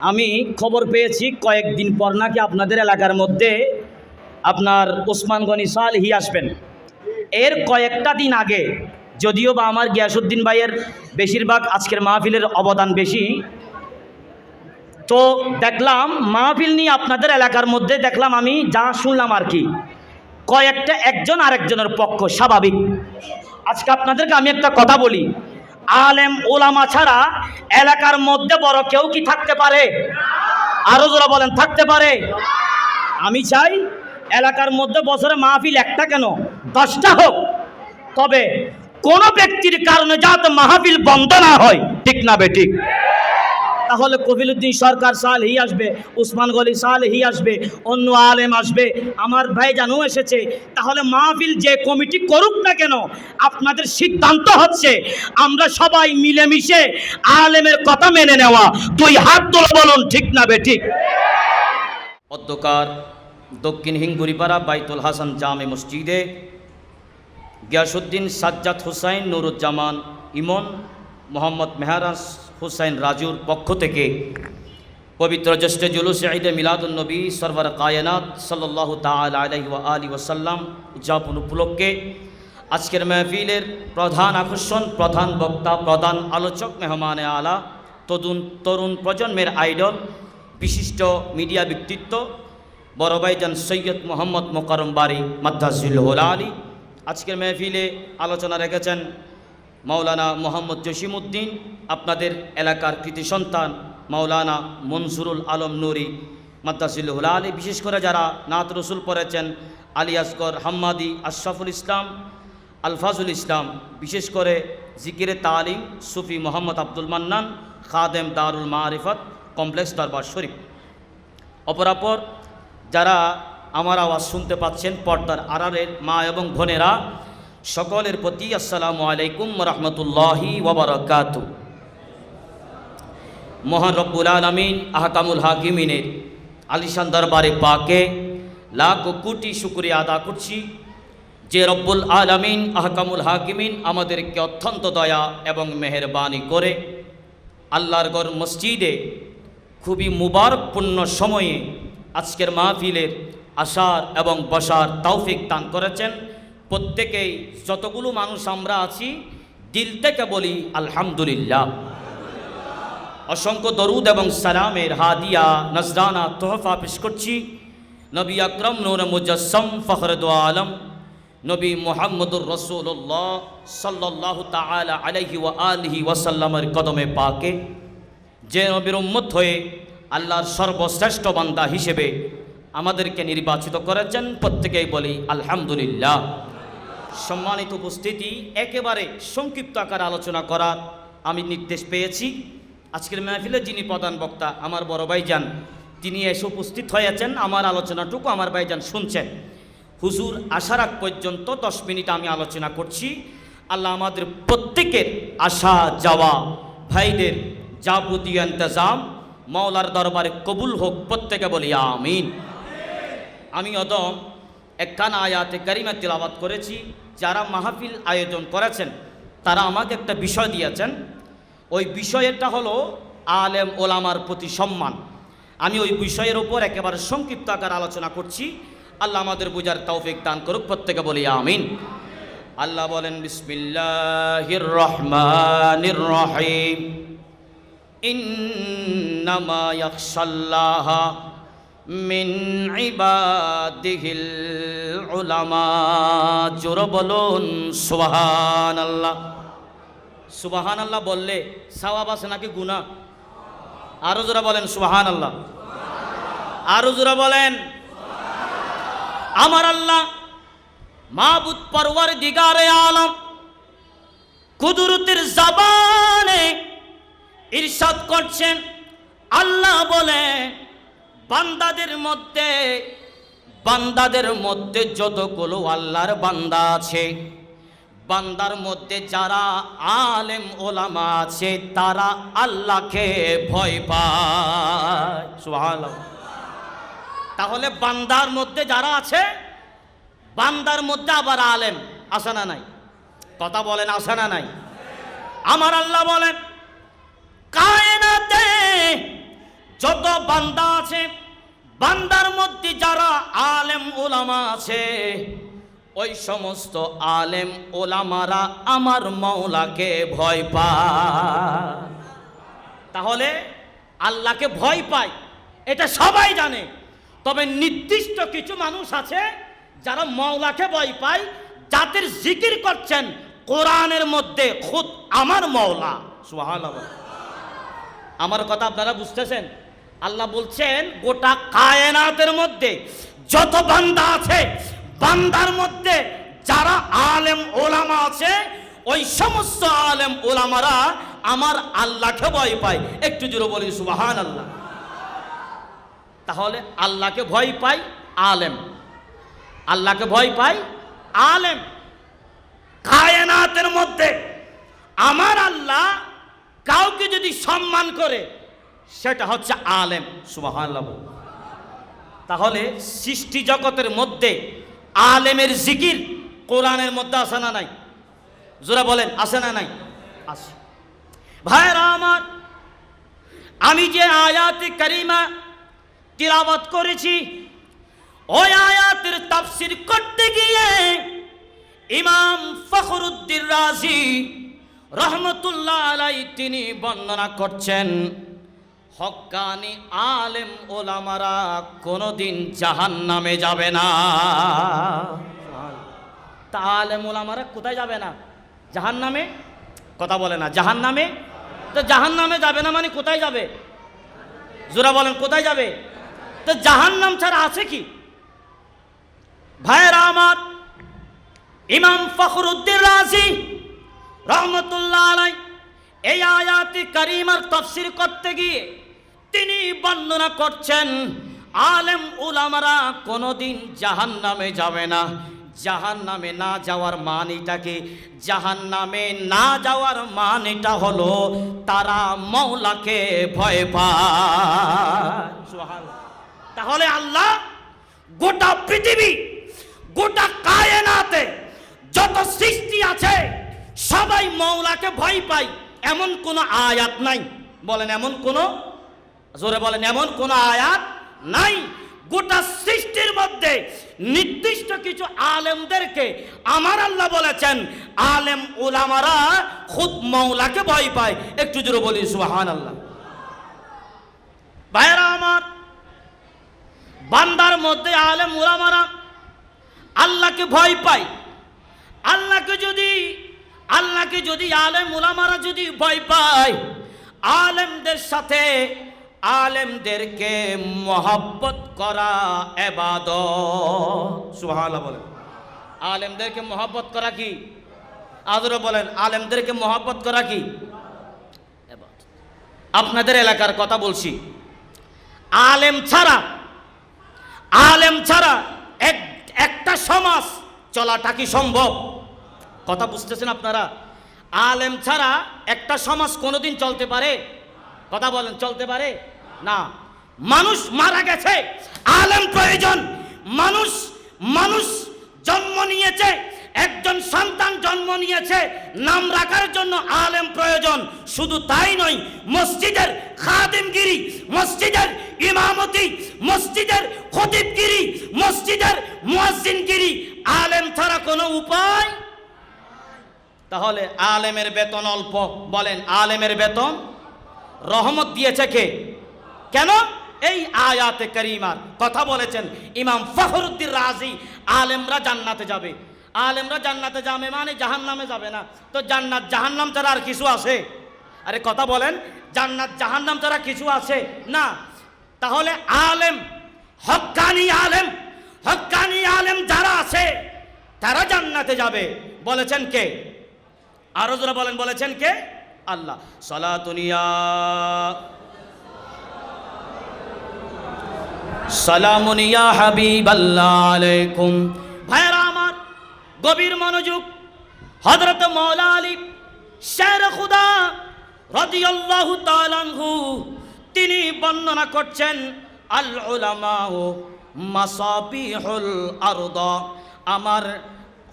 আমি খবর পেয়েছি কয়েকদিন পর নাকি আপনাদের এলাকার মধ্যে আপনার ওসমান গনি সালেহী আসবেন। এর কয়েকটা দিন আগে যদিও বা আমার গিয়াসউদ্দিন ভাইয়ের বেশিরভাগ আজকের মাহফিলের অবদান বেশি, তো দেখলাম মাহফিল নিয়ে আপনাদের এলাকার মধ্যে দেখলাম, আমি যা শুনলাম আর কি, কয়েকটা একজন আরেকজনের পক্ষ স্বাভাবিক। আজকে আপনাদেরকে আমি একটা কথা বলি, আলেম ওলামা ছাড়া এলাকার মধ্যে বড় কেউ কি থাকতে পারে? আরো যারা বলেন থাকতে পারে? আমি চাই এলাকার মধ্যে বছরে মাহফিল একটা কেন 10টা হোক, তবে কোন ব্যক্তির কারণে যাতে মাহফিল বন্ধ না হয়, ঠিক না বেঠিক? তাহলে কফিলউদ্দিন সরকার সালেহী আসবে, ওসমান গনি সালেহী আসবে, অন্য আলেম আসবে, আমার ভাইজানও এসেছে। তাহলে মাহফিল যে কমিটি করুক না কেন, আপনাদের সিদ্ধান্ত হচ্ছে আমরা সবাই মিলেমিশে আলেমের কথা মেনে নেওয়া। তুই হাত তোলা, বলুন ঠিক না বেঠিক? অধ্যকার দক্ষিণ হিঙ্গুরিপাড়া বাইতুল হাসান জামে মসজিদে গিয়াসউদ্দিন সাজ্জাদ হুসাইন নুরুজ্জামান ইমন মোহাম্মদ মেহরাজ হুসাইন রাজুর পক্ষ থেকে পবিত্র জ্যেষ্ঠ জুলুস ঈদে মিলাদুন নবী সরওয়ার কায়নাত সাল্লাল্লাহু তাআলা আলাইহি ওয়া আলিহি ওয়াসাল্লাম উদযাপন উপলক্ষে আজকের মাহফিলের প্রধান আকর্ষণ, প্রধান বক্তা, প্রধান আলোচক, মেহমানে আলা, তরুণ প্রজন্মের আইডল, বিশিষ্ট মিডিয়া ব্যক্তিত্ব বড় ভাইজান সৈয়দ মোহাম্মদ মোকাররম বারী মাদ্দাজিল্লাহুল আলী। আজকের মাহফিলে আলোচনা রেখেছেন মাওলানা মোহাম্মদ জসিমউদ্দিন, আপনাদের এলাকার কৃতি সন্তান মাওলানা মনসুরুল আলম নুরি মাদ্দাজিল্লাহুল আলী। বিশেষ করে যারা নাত রসুল পড়েছেন আলী আসগর হাম্মাদি, আশরাফুল ইসলাম, আলফাজুল ইসলাম, বিশেষ করে জিকিরে তালিম সুফি মোহাম্মদ আব্দুল মান্নান, খাদেম দারুল মারিফত কমপ্লেক্স দরবার শরীফ। অপরাপর যারা আমার আওয়াজ শুনতে পাচ্ছেন পর্দার আড়ালের মা এবং বোনেরা, সকলের প্রতি আসসালামু আলাইকুম ওয়া রাহমাতুল্লাহি ওয়া বারাকাতুহু। মহান রব্বুল আলামিন আহকামুল হাকিমিনের আলিশান দরবারে পাকে লাখ কোটি শুকরিয়া আদা করছি যে রব্বুল আলামিন আহকামুল হাকিমিন আমাদেরকে অত্যন্ত দয়া এবং মেহেরবানি করে আল্লাহর ঘর মসজিদে খুবই মুবারকপূর্ণ সময়ে আজকের মাহফিলের আসার এবং বসার তৌফিক দান করেছেন। প্রত্যেকেই যতগুলো মানুষ আমরা আছি দিল থেকে বলি আলহামদুলিল্লাহ। অসংখ্য দরুদ এবং সালামের হাদিয়া নজরানা তোহফা পেশ করছি নবী আকরম নূর মুজাসসম ফখর দু আলম নবী মুহাম্মদুর রাসূলুল্লাহ সাল্লাল্লাহু তাআলা আলাইহি ওয়া আলিহি ওয়াসাল্লামের কদমে পাকে, যে নবীর উম্মত হয়ে আল্লাহর সর্বশ্রেষ্ঠ বান্দা হিসেবে আমাদেরকে নির্বাচিত করেছেন। প্রত্যেকেই বলি আলহামদুলিল্লাহ। সম্মানিত উপস্থিতি, একেবারে সংক্ষিপ্ত আকারে আলোচনা করার আমি নির্দেশ পেয়েছি। আজকের মাহফিলে যিনি প্রধান বক্তা আমার বড় ভাইজান, তিনি এসে উপস্থিত হয়েছেন। আমার আলোচনাটুকু আমার ভাইজান শুনছেন। হুজুর আসার আগ পর্যন্ত 10 মিনিট আমি আলোচনা করছি। আল্লাহ আমাদের প্রত্যেকের আসা যাওয়া, ভাইদের যাবতীয় ইন্তজাম মাওলার দরবারে কবুল হোক। প্রত্যেকে বলি আমিন। আমি অদম একখানা আয়াতে কারিমা তিলাওয়াত করেছি। যারা মাহফিল আয়োজন করেছেন তারা আমাকে একটা বিষয় দিয়েছেন। ওই বিষয়টা হলো আলেম ওলামার প্রতি সম্মান। আমি ওই বিষয়ের ওপর একেবারে সংক্ষিপ্ত আকার আলোচনা করছি। আল্লাহ আমাদের বুঝার তৌফিক দান করুক। প্রত্যেকে বলি আমিন। আল্লাহ বলেন বিসমিল্লাহির রহমানির রহিম, ইন্নামা ইয়াখশাল্লাহা মিন ইবাদিহিল উলামা। জোরে বলুন সুবহানাল্লাহ। সুবহানাল্লাহ বললে সওয়াব আছে নাকি গুনাহ? আরো জোরে বলেন সুবহানাল্লাহ। আরো জোরে বলেন। আমার আল্লাহ মাবুদ পরওয়ারদিগারে আলম কুদরতের জবানে ইরশাদ করছেন। আল্লাহ বলেন বান্দাদের মধ্যে যতগুলো আল্লাহর বান্দা আছে, বান্দার মধ্যে যারা আলেম ওলামা আছে তারা আল্লাহকে ভয় পায়। সুবহানাল্লাহ। তাহলে বান্দার মধ্যে যারা আছে, বান্দার মধ্যে আবার আলেম আছে না নাই? কথা বলেন আছে না নাই? আমার আল্লাহ বলেন কায়নাতে যত বান্দা আছে, বান্দার মধ্যে যারা আলেম ওলামা আছে, ওই সমস্ত আলেম ওলামারা আমার মাওলাকে ভয় পায়। তাহলে আল্লাহকে ভয় পায় এটা সবাই জানে, তবে নির্দিষ্ট কিছু মানুষ আছে যারা মাওলাকে ভয় পায়, যাদের জিকির করছেন কোরআনের মধ্যে খুদ আমার মাওলা। সুবহানাল্লাহ। আমার কথা আপনারা বুঝতেছেন? আল্লাহ বলছেন গোটা কায়নাতের মধ্যে যত বান্দা আছে, বান্দার মধ্যে যারা আলেম ওলামা আছে, ওই সমস্ত আলেম ওলামারা আমার আল্লাহকে ভয় পায়। একটু জোরে বলি সুবহানাল্লাহ। তাহলে আল্লাহকে ভয় পায় আলেম, আল্লাহকে ভয় পায় আলেম। কায়নাতের মধ্যে আমার আল্লাহ কাউকে যদি সম্মান করে সেটা হচ্ছে আলেম। সুবহানাল্লাহ। তাহলে সৃষ্টি জগতের মধ্যে আলেমের জিকির কোরআনের মধ্যে আছে না নাই? জোরে বলেন, আছে না নাই? আছে। ভাইরা আমার, আমি যে আয়াতে কারিমা তিলাওয়াত করেছি, ওই আয়াতের তাফসীর করতে গিয়ে ইমাম ফখরুদ্দীন রাজি রহমতুল্লাহ আলাইহি তিনি বর্ণনা করছেন, হক্কানি আলেম ওলামারা কোনোদিন জাহান্নামে যাবে না। তা আলেম ওলামারা কোথায় যাবে না? জাহান্নামে। কথা বলে না, জাহান্নামে। তো জাহান্নামে যাবে না মানে কোথায় যাবে? জোরা বলেন, কোথায় যাবে? তো জাহান্নাম ছাড়া আছে কি? ভাইরা আমার, ইমাম ফখরুদ্দীন রাজি রহমতুল্লাহ আলাইহি এই আয়াতে কারিমার তাফসীর করতে গিয়ে তিনি বর্ণনা করছেন, আলেম উলামারা কোনোদিন জাহান্নামে যাবে না। জাহান্নামে না যাওয়ার মানেটা কি? জাহান্নামে না যাওয়ার মানেটা হলো তারা মাওলাকে ভয় পায়। সুবহানাল্লাহ। তাহলে আল্লাহ গোটা পৃথিবী, গোটা কায়নাতে যত সৃষ্টি আছে সবাই মাওলাকে ভয় পায়, এমন কোন আয়াত নাই। বলেন এমন কোন, জোরে বলেন এমন কোন আয়াত নাই। গোটা সৃষ্টির মধ্যে নির্দিষ্ট কিছু আলেমদেরকে আমার আল্লাহ বলেছেন আলেম উলামারা খুদ মাওলাকে ভয় পায়। একটু জোরে বলি সুবহানাল্লাহ। ভাইরা আমার, বান্দার মধ্যে আলেম উলামারা আল্লাহকে ভয় পায়। আল্লাহকে যদি আলেম উলামারা যদি ভয় পায়, আলেমদের সাথে আলেমদেরকে মহব্বত করা ইবাদত। সুবহানাল্লাহ বলেন। আলেমদেরকে মহব্বত করা কি? আদর বলেন, আলেমদেরকে মহব্বত করা কি? ইবাদত। আপনাদের এলাকার কথা বলছি, আলেম ছাড়া একটা সমাজ চলাটা কি সম্ভব? কথা বুঝতেছেন আপনারা? আলেম ছাড়া একটা সমাজ কোনোদিন চলতে পারে? কথা বলেন, চলতে পারে না। মানুষ মারা গেছে, আলেম প্রয়োজন। মানুষ জন্ম নিয়েছে, একজন সন্তান জন্ম নিয়েছে, নাম রাখার জন্য আলেম প্রয়োজন। শুধু তাই নয়, মসজিদের খাদেমগিরি, মসজিদের ইমামতি, মসজিদের খতিবগিরি, মসজিদের মুয়াজ্জিনগিরি, আলেম ছাড়া কোনো উপায়। তাহলে আলেমের বেতন অল্প। বলেন, আলেমের বেতন রহমত দিয়েছে কে? কেন? এই আয়াতে কারিমার কথা বলেছেন ইমাম ফখরুদ্দীন রাজি, আলেমরা জান্নাতে যাবে। আলেমরা জান্নাতে যাবে মানে জাহান্নামে যাবে না। তো জান্নাত জাহান্নাম ছাড়া আর কিছু আছে? আরে কথা বলেন, জান্নাত জাহান্নাম ছাড়া কিছু আছে না। তাহলে আলেম, হক্কানি আলেম যারা আছে তারা জান্নাতে যাবে। বলেছেন কে? আরো যারা বলেন, বলেছেন কে? আল্লাহ। সালাতুনিয়া সালামুনিয়া হাবিবাল্লাহ আলাইকুম। ভাইরা আমার, গভীর মনোযোগ। হযরত মাওলা আলী শের খুদা রাদিয়াল্লাহু তাআলা আনহু তিনি বর্ণনা করছেন, আল উলামা মাসাবিহুল আরদ। আমার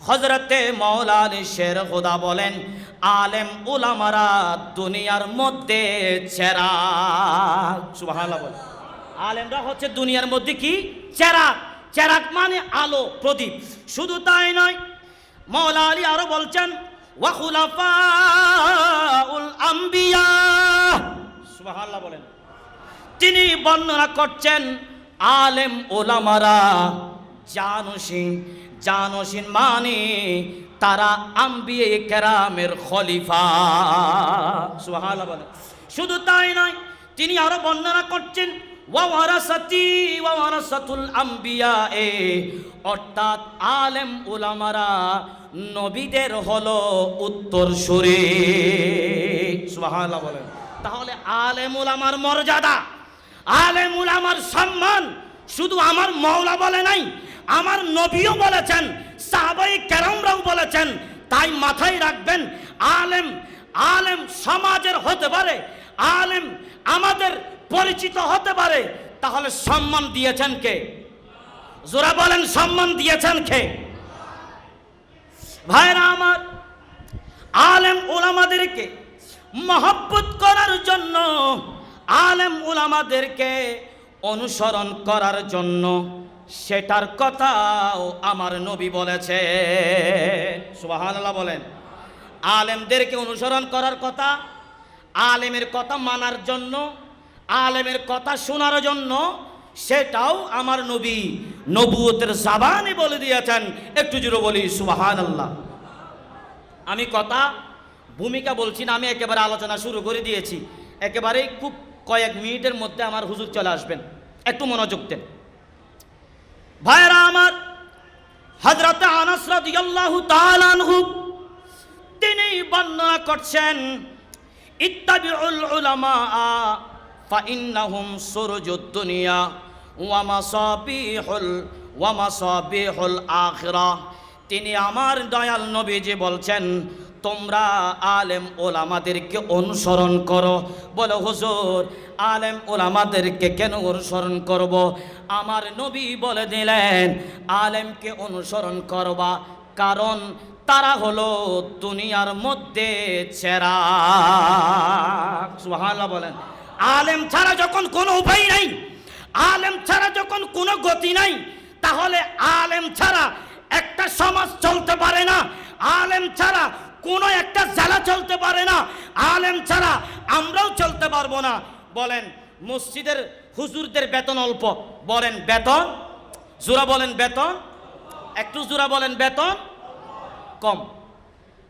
হযরতে মাওলানা শের খোদা বলেন, আলেম উলামারা দুনিয়ার মধ্যে চেরাগ। সুবহানাল্লাহ বলেন। আলেমরা হচ্ছে দুনিয়ার মধ্যে কি? চেরাগ। চেরাগ মানে আলো, প্রদীপ। শুধু তাই নয়, মাওলা আলী আরো বলছেন, ওয়া খুলাফাউল আম্বিয়া। সুবহানাল্লাহ বলেন। তিনি বর্ণনা করছেন, আলেম ওলামারা জানশীন। জানশীন মানে তারা আম্বিয়ে কেরামের খলিফা। সুবহানাল্লাহ বলেন। শুধু তাই নয়, তিনি আরো বর্ণনা করছেন, ওয়া ওয়ারাসাতুল আম্বিয়া, অর্থাৎ আলেম ওলামারা নবীদের হলো উত্তরসূরি। সুবহানাল্লাহ বলেন। তাহলে আলেম ওলামার মর্যাদা, আলেম ওলামার সম্মান শুধু আমার মাওলা বলে নাই, আমার নবীও বলেছেন, সাহাবায়ে কেরামরাও বলেছেন। তাই মাথায় রাখবেন, আলেম আলেম সমাজের হতে পারে, আলেম আমাদের পরিচিত হতে পারে, তাহলে সম্মান দিয়েছেন কে? জোরা বলেন, সম্মান দিয়েছেন কে? ভাইরা আমার, আলেম ওলামাদেরকে মহব্বত করার জন্য, আলেম ওলামাদেরকে অনুসরণ করার জন্য, সেটার কথাও আমার নবী বলেছে। সুবহানাল্লাহ বলেন। আলেমদেরকে অনুসরণ করার কথা, আলেমের কথা মানার জন্য, আলেমের কথা শোনার জন্য, সেটাও আমার নবী নবুয়তের জাবানে বলে দিয়েছেন। একটু জোরে বলি সুবহানাল্লাহ। আমি কথা ভূমিকা বলছি না, আমি একেবারে আলোচনা শুরু করে দিয়েছি। একেবারে খুব কয়েক মিনিটের মধ্যে আমার হুজুর চলে আসবেন, একটু মনোযোগ দেন। ভাইরা আমার, হযরত আনাস রাদিয়াল্লাহু তাআলা আনহু তিনি বর্ণনা করছেন, ইত্তাবিউল উলামা ফাইন্নাহুম সুরুজুদ দুনিয়া ওয়া মাসাবিহুল আখিরাহ। তিনি আমার দয়াল নবীজি বলছেন, তোমরা আলেম ওলামাদেরকে অনুসরণ করো। বলে হুজুর, আলেম ওলামাদেরকে কেন অনুসরণ করব? আমার নবী বলে দিলেন, আলেমকে অনুসরণ করবা কারণ তারা হলো দুনিয়ার মধ্যে চেরাগ। সুবহানাল্লাহ বলেন। আলেম ছাড়া যখন কোনো উপায় নাই, আলেম ছাড়া যখন কোনো গতি নাই, তাহলে আলেম ছাড়া একটা সমাজ চলতে পারে না, আলেম ছাড়া কোনো একটা জেলা চলতে পারে না, আলেম ছাড়া আমরাও চলতে পারবো না। বলেন, মসজিদের হুজুরদের বেতন অল্প, বলেন বেতন, জোরা বলেন বেতন, একটু জোরা বলেন বেতন কম।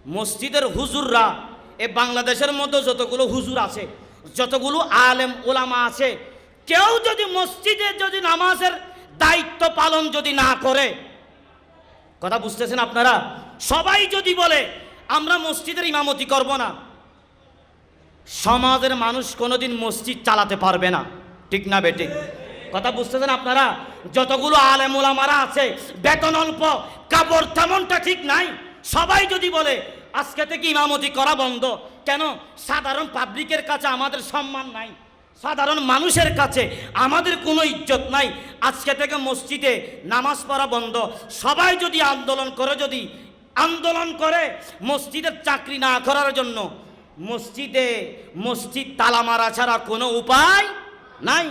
মসজিদের হুজুররা এ বাংলাদেশের মধ্যে যতগুলো হুজুর আছে, যতগুলো আলেম ওলামা আছে, কেউ যদি মসজিদে যদি নামাজের দায়িত্ব পালন যদি না করে, কথা বুঝতেছেন আপনারা? সবাই যদি বলে আমরা মসজিদের ইমামতি করব না, সমাজের মানুষ কোনোদিন মসজিদ চালাতে পারবে না। ঠিক না বেঠিক? কথা বুঝতেছেন আপনারা? যতগুলো আলেম ওলামারা আছে, বেতন অল্প, কাপড় তেমনটা ঠিক নাই, সবাই যদি বলে আজকে থেকে ইমামতি করা বন্ধ, কেন? সাধারণ পাবলিকের কাছে আমাদের সম্মান নাই, সাধারণ মানুষের কাছে আমাদের কোনো ইজ্জত নাই, আজকে থেকে মসজিদে নামাজ পড়া বন্ধ। সবাই যদি আন্দোলন করে মসজিদের চাকরি না করার জন্য, মসজিদ তালা মারা ছাড়া কোনো উপায় নাই।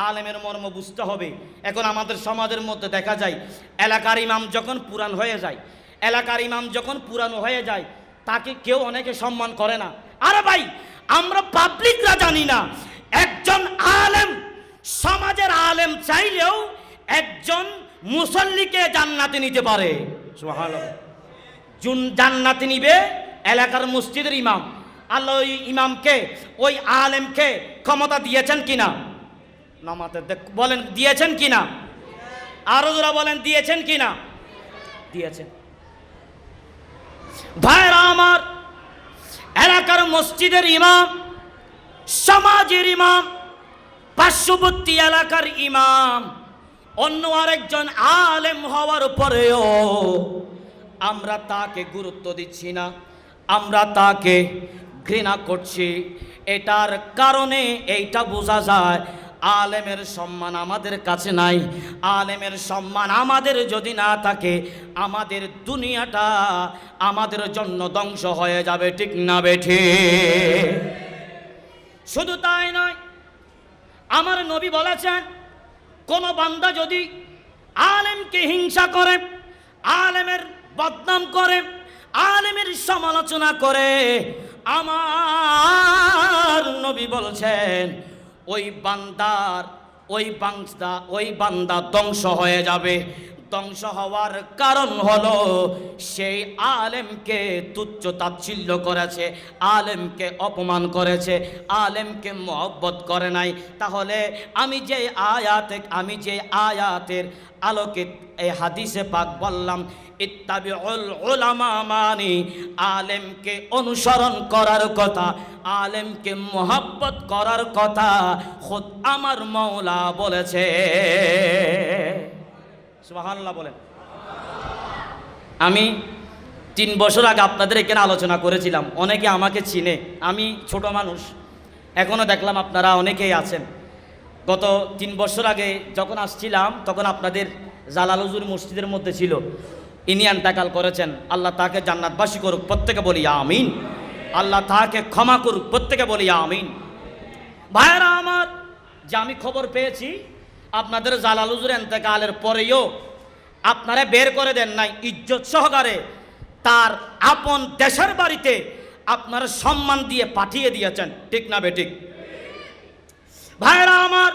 আলেমের মর্ম বুঝতে হবে। এখন আমাদের সমাজের মধ্যে দেখা যায়, এলাকার ইমাম যখন পুরানো হয়ে যায়, তাকে কেউ অনেকে সম্মান করে না। আরে ভাই, আমরা পাবলিকরা জানি না, একজন আলেম, সমাজের আলেম চাইলেও একজন মুসল্লিকে জান্নাতে নিতে পারে। সুবহানাল্লাহ। জান্নাতে নিবে এলাকার মসজিদের ইমাম। আল্লাহ ওই ইমামকে, ওই আলেমকে ক্ষমতা দিয়েছেন কিনা? নামাতে বলেন দিয়েছেন কিনা? আরো যারা বলেন দিয়েছেন কিনা? দিয়েছেন। ভাইরা আমার, এলাকার মসজিদের ইমাম, সমাজের ইমাম, পার্শ্ববর্তী এলাকার ইমাম, অন্য আরেকজন আলেম হওয়ার পরেও আমরা তাকে গুরুত্ব দিচ্ছি না, আমরা তাকে ঘৃণা করছি। এটার কারণে এইটা বোঝা যায় আলেমের সম্মান আমাদের কাছে নাই। আলেমের সম্মান আমাদের যদি না থাকে, আমাদের দুনিয়াটা আমাদের জন্য ধ্বংস হয়ে যাবে, ঠিক না বেঠে? শুধু তাই নয়, আমার নবী বলেছেন, কোন বান্দা যদি আলেমকে হিংসা করে, আলেমের বদনাম করে, আলেমের সমালোচনা করে, আমার নবী বলছেন ওই বান্দা ধ্বংস হয়ে যাবে। ধ্বংস হওয়ার কারণ হলো সেই আলেমকে তুচ্ছ তাচ্ছিল্য করেছে, আলেমকে অপমান করেছে, আলেমকে মহব্বত করে নাই। তাহলে আমি যে আয়াতের আলোকে এই হাদিসে পাক বললাম, ইত্তাবিউল উলামা, মানে আলেমকে অনুসরণ করার কথা, আলেমকে মহব্বত করার কথা খুদ আমার মাওলা বলেছে। সুবহানাল্লাহ বলেন। আমি 3 বছর আগে আপনাদের এখানে আলোচনা করেছিলাম, অনেকে আমাকে চিনে, আমি ছোট মানুষ, এখনও দেখলাম আপনারা অনেকেই আছেন। গত 3 বছর আগে যখন আসছিলাম তখন আপনাদের জালাল হুজুর মসজিদের মধ্যে ছিল, ইনি ইন্তেকাল করেছেন, আল্লাহ তাকে জান্নাতবাসী করুক, প্রত্যেকে বলি আমিন। আল্লাহ তাকে ক্ষমা করুক, প্রত্যেকে বলি আমিন। ভাইরা আমার, যে আমি খবর পেয়েছি আপনাদের জালাল হুজুর ইন্তেকালের পরেও আপনারা বের করে দেন নাই, ইজ্জত সহকারে তার আপন দেশের বাড়িতে আপনারা সম্মান দিয়ে পাঠিয়ে দিয়েছেন, ঠিক না বেঠিক? ভাইরা আমার,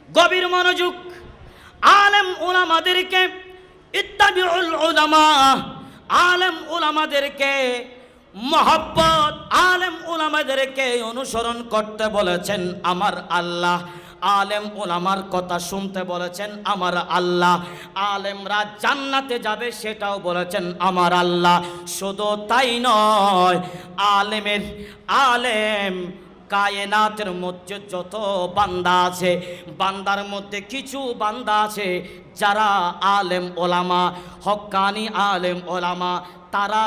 গভীর মনোযোগ। আলেম উলামাদেরকে ইত্তাবিউল উলামা, আলেম উলামাদেরকে মহব্বত, আলেম উলামাদেরকে অনুসরণ করতে বলেছেন আমার আল্লাহ। আলেম উলামার কথা শুনতে বলেছেন আমার আল্লাহ। আলেমরা জান্নাতে যাবে সেটাও বলেছেন আমার আল্লাহ। শুধু তাই নয়, আলেম কায়নাতের মধ্যে যত বান্দা আছে, বান্দার মধ্যে কিছু বান্দা আছে যারা আলেম ওলামা, হক্কানি আলেম ওলামা, তারা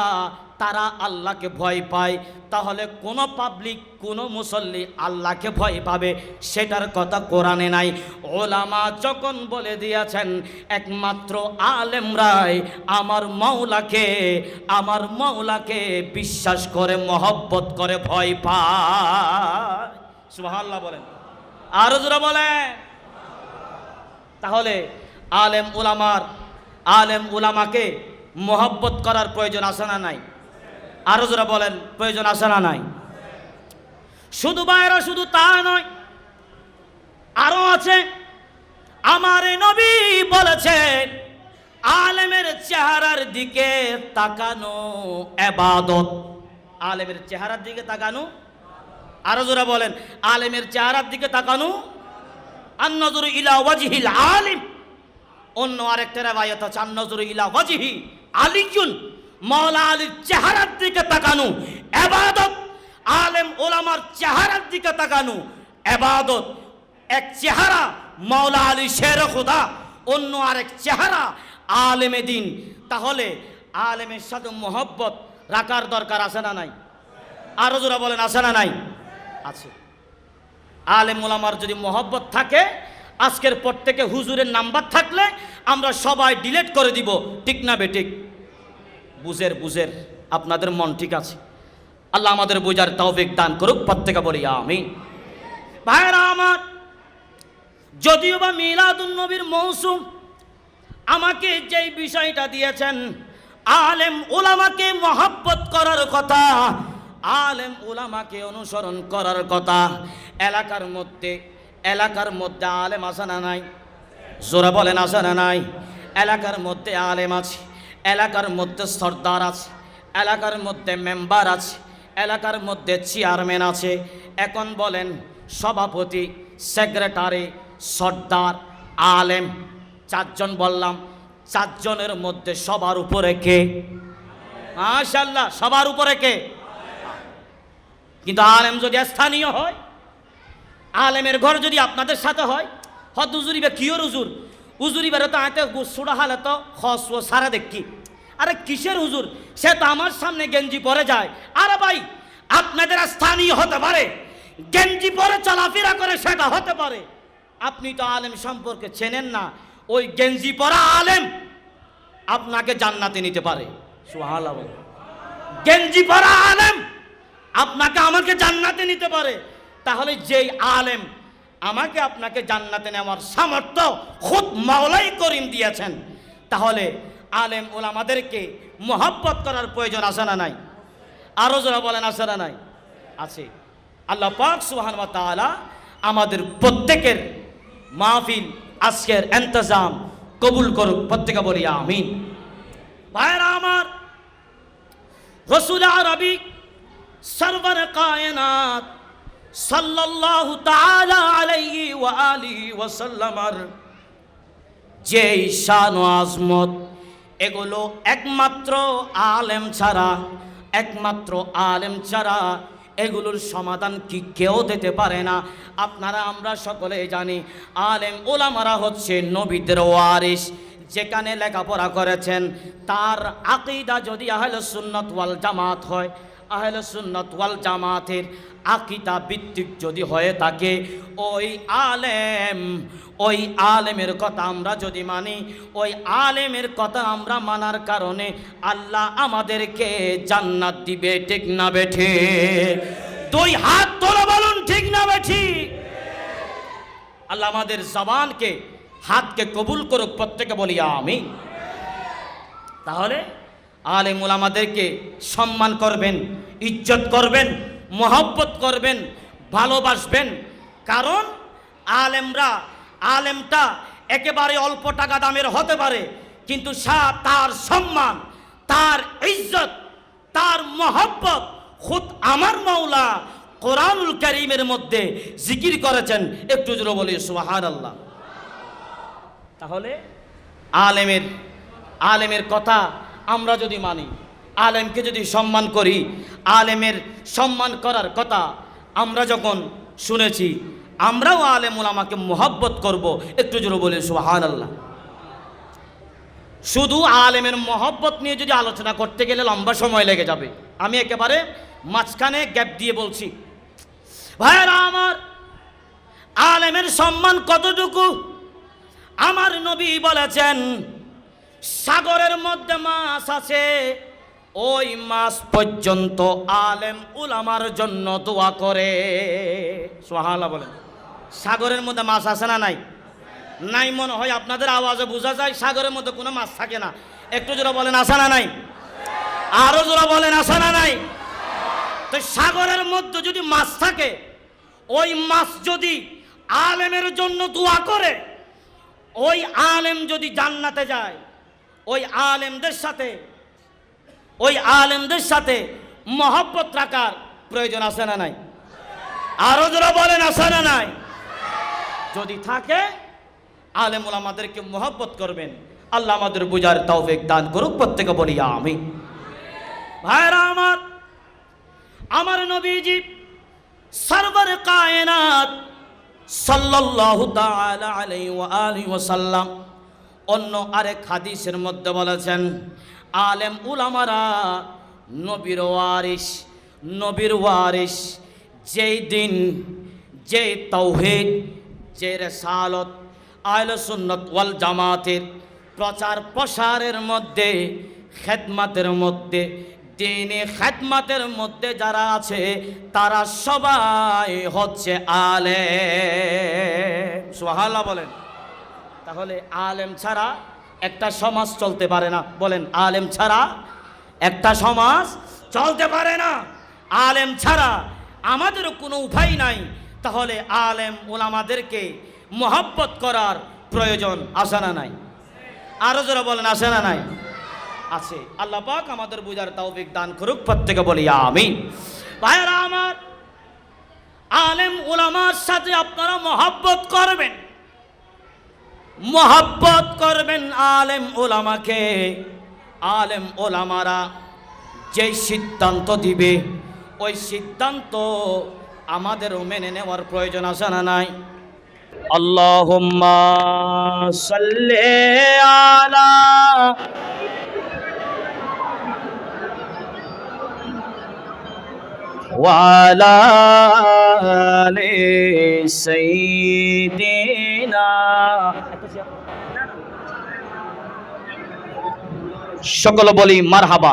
আল্লাহকে ভয় পায়। তাহলে কোন পাবলিক, কোন মুসল্লি আল্লাহকে ভয় পাবে সেটার কথা কোরআনে নাই। ওলামা যখন বলে দিয়েছেন একমাত্র আলেমরাই আমার মাওলাকে বিশ্বাস করে, মহব্বত করে, ভয় পায়। সুবহানাল্লাহ বলেন, আরো জোরে বলেন। তাহলে আলেম উলামাকে মহব্বত করার প্রয়োজন আছে না নাই? আরো জোরে বলেন, প্রয়োজন আছে না নাই? শুধু বাইরে, শুধু তা নয়, আরো আছে। আমার নবী বলেছেন আলেমের চেহারার দিকে তাকানো ইবাদত। আলেমের চেহারার দিকে তাকানো, আরো জোরে বলেন, আলেমের চেহারার দিকে তাকানো আন-নজরু ইলা ওয়াজহিল আলিম। অন্য আরেকটা riwayat আছে আন-নজরু ইলা ওয়াজহি আলিয়ুন, মাওলা আলীর চেহারার দিকে তাকানো ইবাদত। আলেম ওলামার চেহারার দিকে তাকানো ইবাদত। এক চেহারা মাওলা আলী শেরে খোদা, অন্য আরেক চেহারা আলেমে দ্বীন। তাহলে আলেমের সাথে মহব্বত রাখার দরকার আছে না নাই? আরো জোরে বলেন, আছে না নাই? আছে। আলেম ওলামার যদি মহব্বত থাকে, আজকের পর থেকে হুজুরের নাম্বার থাকলে আমরা সবাই ডিলিট করে দিব, ঠিক না বেঠিক? বুঝের আপনাদের মন ঠিক আছে? আল্লাহ আমাদের বুঝার তৌফিক দান করুক, প্রত্যেকে বলি আমিন। ভাইরা আমার, যদিও বা মিলাদুন নবীর মৌসুম, আমাকে যেই বিষয়টা দিয়েছেন আলেম ওলামাকে মহব্বত করার কথা, আলেম ওলামাকে অনুসরণ করার কথা। এলাকার মধ্যে আলেম আছে না নাই? জোরে বলেন, আছে না নাই? এলাকার মধ্যে আলেম আছে, এলাকার মধ্যে সর্দার আছে, এলাকার মধ্যে মেম্বার আছে, এলাকার মধ্যে চেয়ারম্যান আছে। এখন বলেন, সভাপতি, সেক্রেটারি, সর্দার, আলেম, 4 জন বললাম। 4 জনের মধ্যে সবার উপরে কে? মাশাআল্লাহ, সবার উপরে কে? কিন্তু আলেম যদি স্থানীয় হয়, আলেমের ঘর যদি আপনাদের সাথে হয়, হদ হুজুরিবে কিওর হুজুর, হুজুরিবারে তো আয়তে গুসুড়া হালে তো খস ও সারা দেখি। আরে কিসের হুজুর, সে তো আমার সামনে গেঞ্জি পরে যায়। আরে ভাই, আপনাদের স্থানীয় হতে পারে, গেঞ্জি পরে চলাফেরা করে সেটা হতে পারে। আপনি তো আলেম সম্পর্কে চেনেন না, ওই গেঞ্জি পরা আলেম আপনাকে জান্নাতে নিতে পারে। সুবহানাল্লাহ। গেঞ্জি পরা আলেম আপনাকে আমাকে জান্নাতে নিতে পারে। তাহলে যেই আলেম আমাকে আপনাকে জান্নাতে নেওয়ার সামর্থ্য খুদ মাওলাই করিম দিয়েছেন, তাহলে আলেম ওলামাদেরকে মহব্বত করার প্রয়োজন আছে না নাই? আরো যারা বলেন আছে না নাই? আছে। আল্লাহ পাক সুবহানাহু ওয়া তাআলা আমাদের প্রত্যেকের মাহফিল আজকের ইন্তজাম কবুল করুক, প্রত্যেকে বলি আমিন। ভাইরা আমার, রাসূল আরবি সরওয়ার কায়নাত সাল্লাল্লাহু তাআলা আলাইহি ওয়া আলিহি ওয়া সাল্লামার যে শান ও আজমত, এগুলো একমাত্র আলেম ছাড়া এগুলোর সমাধান কি কেউ দিতে পারে না। আপনারা আমরা সকলে জানি আলেম ওলামারা হচ্ছে নবীদের ওয়ারিস। যেখানে লেখাপড়া করেছেন তার আকীদা যদি আহলে সুন্নাত ওয়াল জামাত হয়, আহলে সুন্নাত ওয়াল জামাতের আকীদা ভিত্তিক যদি হয়ে থাকে, ওই আলেমের কথা আমরা যদি মানি, ওই আলেমের কথা আমরা মানার কারণে আল্লাহ আমাদেরকে জান্নাত দিবে। ঠিক না বেঠি? দুই হাত তোলা বলুন, ঠিক না বেঠি? আল্লাহ আমাদের জবানকে, হাতকে কবুল করুক, প্রত্যেকে বলি আমিন। তাহলে আলেম ওলামাদেরকে সম্মান করবেন, ইজ্জত করবেন, মহব্বত করবেন, ভালোবাসবেন। কারণ আলেমটা একেবারে অল্প টাকা দামের হতে পারে, কিন্তু তার সম্মান, তার ইজ্জত, তার মহব্বত খুদ আমার মাওলা কোরআনুল কারীমের মধ্যে জিকির করেছেন। একটু জোরে বলি সুবহানাল্লাহ। তাহলে আলেমের কথা আমরা যদি মানি, আলেমকে যদি সম্মান করি, আলেমের সম্মান করার কথা আমরা যখন শুনেছি, আমরাও আলেম ওলামাকে মোহাব্বত করব। একটু জোরে বলি সুবহানাল্লাহ। শুধু আলেমের মোহাব্বত নিয়ে যদি আলোচনা করতে গেলে লম্বা সময় লেগে যাবে। আমি একেবারে মাঝখানে গ্যাপ দিয়ে বলছি। ভাইরা আমার, আলেমের সম্মান কতটুকু? আমার নবী বলেছেন, সাগরের মধ্যে মাছ আছে, ওই মাছ পর্যন্ত আলেম উলামার জন্য দোয়া করে। সুবহানাল্লাহ বলেন। সাগরের মধ্যে মাছ আছে না নাই? নাই মনে হয়, আপনাদের আওয়াজে বোঝা যায় সাগরের মধ্যে কোনো মাছ থাকে না। একটু জোরে বলেন আছে না নাই? আরো জোরে বলেন আছে না নাই? তো সাগরের মধ্যে যদি মাছ থাকে, ওই মাছ যদি আলেমের জন্য দোয়া করে, ওই আলেম যদি জান্নাতে যায়, ওই আলেমদের সাথে মহব্বত রাখার প্রয়োজন আছে না নাই? আরো যারা বলেন আছে না নাই? যদি থাকে, আলেম ওলামাদেরকে মহব্বত করবেন। আল্লাহ আমাদের বুঝার তৌফিক দান করুক, প্রত্যেকে বলি আমিন। ভাইরা আমার নবীজি সরওয়ার কায়নাত সাল্লাল্লাহু তাআলা আলাইহি ওয়া আলিহি ওয়া সাল্লাম অন্য আরেক হাদিসের মধ্যে বলেছেন, আলেম উলামারা নবীর ওয়ারিস। যেই দিন, যে তাওহীদ, যে রিসালাত আহলে সুন্নাত ওয়াল জামাতের প্রচার প্রসারের মধ্যে, খেদমতের মধ্যে, দ্বীনে খেদমতের মধ্যে যারা আছে, তারা সবাই হচ্ছে আলেম। সুবহানাল্লাহ বলেন। তাহলে আলেম ছাড়া একটা সমাজ চলতে পারে না। বলেন, আলেম ছাড়া একটা সমাজ চলতে পারে না। আলেম ছাড়া আমাদেরও কোনো উপায় নাই। তাহলে আলেম ওলামাদেরকে মহব্বত করার প্রয়োজন আছে না নাই? আরো যারা বলেন আছে না নাই? আছে। আল্লাহ পাক আমাদের বুঝার তৌফিক দান করুক, প্রত্যেকে বলি আমিন। ভাইরা আমার, আলেম ওলামার সাথে আপনারা মহব্বত করবেন আলেম ওলামাকে। আলেম ওলামারা যে সিদ্ধান্ত দিবে, ওই সিদ্ধান্ত আমাদেরও মেনে নেওয়ার প্রয়োজন আছে না নাই? আল্লাহুম্মা সাল্লি আলা ওয়ালা আলি সাইয়্যিদিনা। সকলে বলি মারহাবা।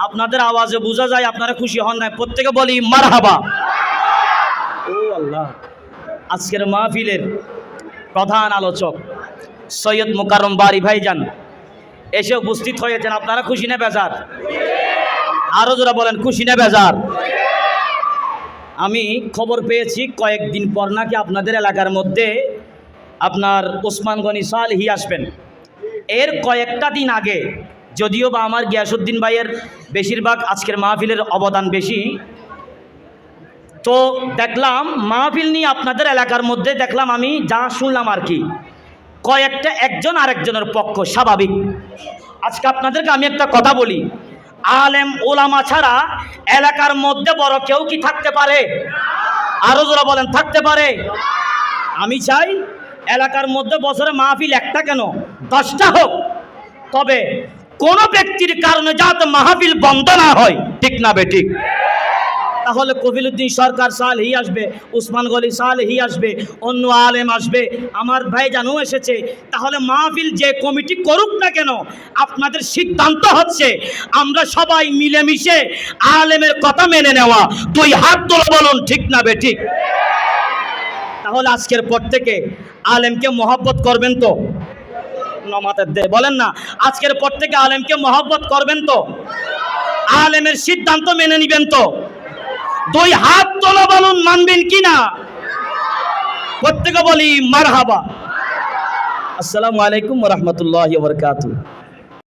আপনাদের আওয়াজে বোঝা যায় আপনারা খুশি হন না, প্রত্যেকে বলি মারহাবা। ও আল্লাহ, আজকের মাহফিলের প্রধান আলোচক সৈয়দ মুকাররম বারী ভাইজান এসে উপস্থিত হয়েছেন। আপনারা খুশি না বেজার? আরো যারা বলেন খুশি না বেজার? আমি খবর পেয়েছি কয়েকদিন পর নাকি আপনাদের এলাকার মধ্যে আপনার ওসমান গনি সালেহী আসবেন। এর কয়েকটা দিন আগে, যদিও বা আমার গিয়াসউদ্দিন ভাইয়ের বেশিরভাগ আজকের মাহফিলের অবদান বেশি, তো দেখলাম মাহফিল নিয়ে আপনাদের এলাকার মধ্যে দেখলাম, আমি যা শুনলাম আর কি, কয়েকটা একজন আরেকজনের পক্ষ, স্বাভাবিক। আজকে আপনাদেরকে আমি একটা কথা বলি, আলেম ওলামা ছাড়া এলাকার মধ্যে বড় কেউ কি থাকতে পারে? আরো যারা বলেন থাকতে পারে? আমি চাই এলাকার মধ্যে বছরে মাহফিল একটা কেন 10টা হোক, তবে কোন ব্যক্তির কারণে যাতে মাহফিল বন্ধ না হয়, ঠিক না বেঠিক? তাহলে কফিলউদ্দিন সরকার সালেহী আসবে, ওসমান গনি সালেহী আসবে, অন্য আলেম আসবে, আমার ভাইজানও এসেছে। তাহলে মাহফিল যে কমিটি করুক না কেন, আপনাদের সিদ্ধান্ত হচ্ছে আমরা সবাই মিলেমিশে আলেমের কথা মেনে নেওয়া। 2 হাত তোলা, বলুন ঠিক না বেঠিক? তাহলে আজকের পর থেকে আলেমকে মহব্বত করবেন তো? নমাতের দে বলেন না, আজকের পর থেকে আলেমকে মহব্বত করবেন তো? আলেমের সিদ্ধান্ত মেনে নিবেন তো? 2 হাত তোলা, বলুন মানবেন কিনা? প্রত্যেকে বলি মারহাবা। আসসালামু আলাইকুম ওয়া রাহমাতুল্লাহি ওয়া বারাকাতুহু।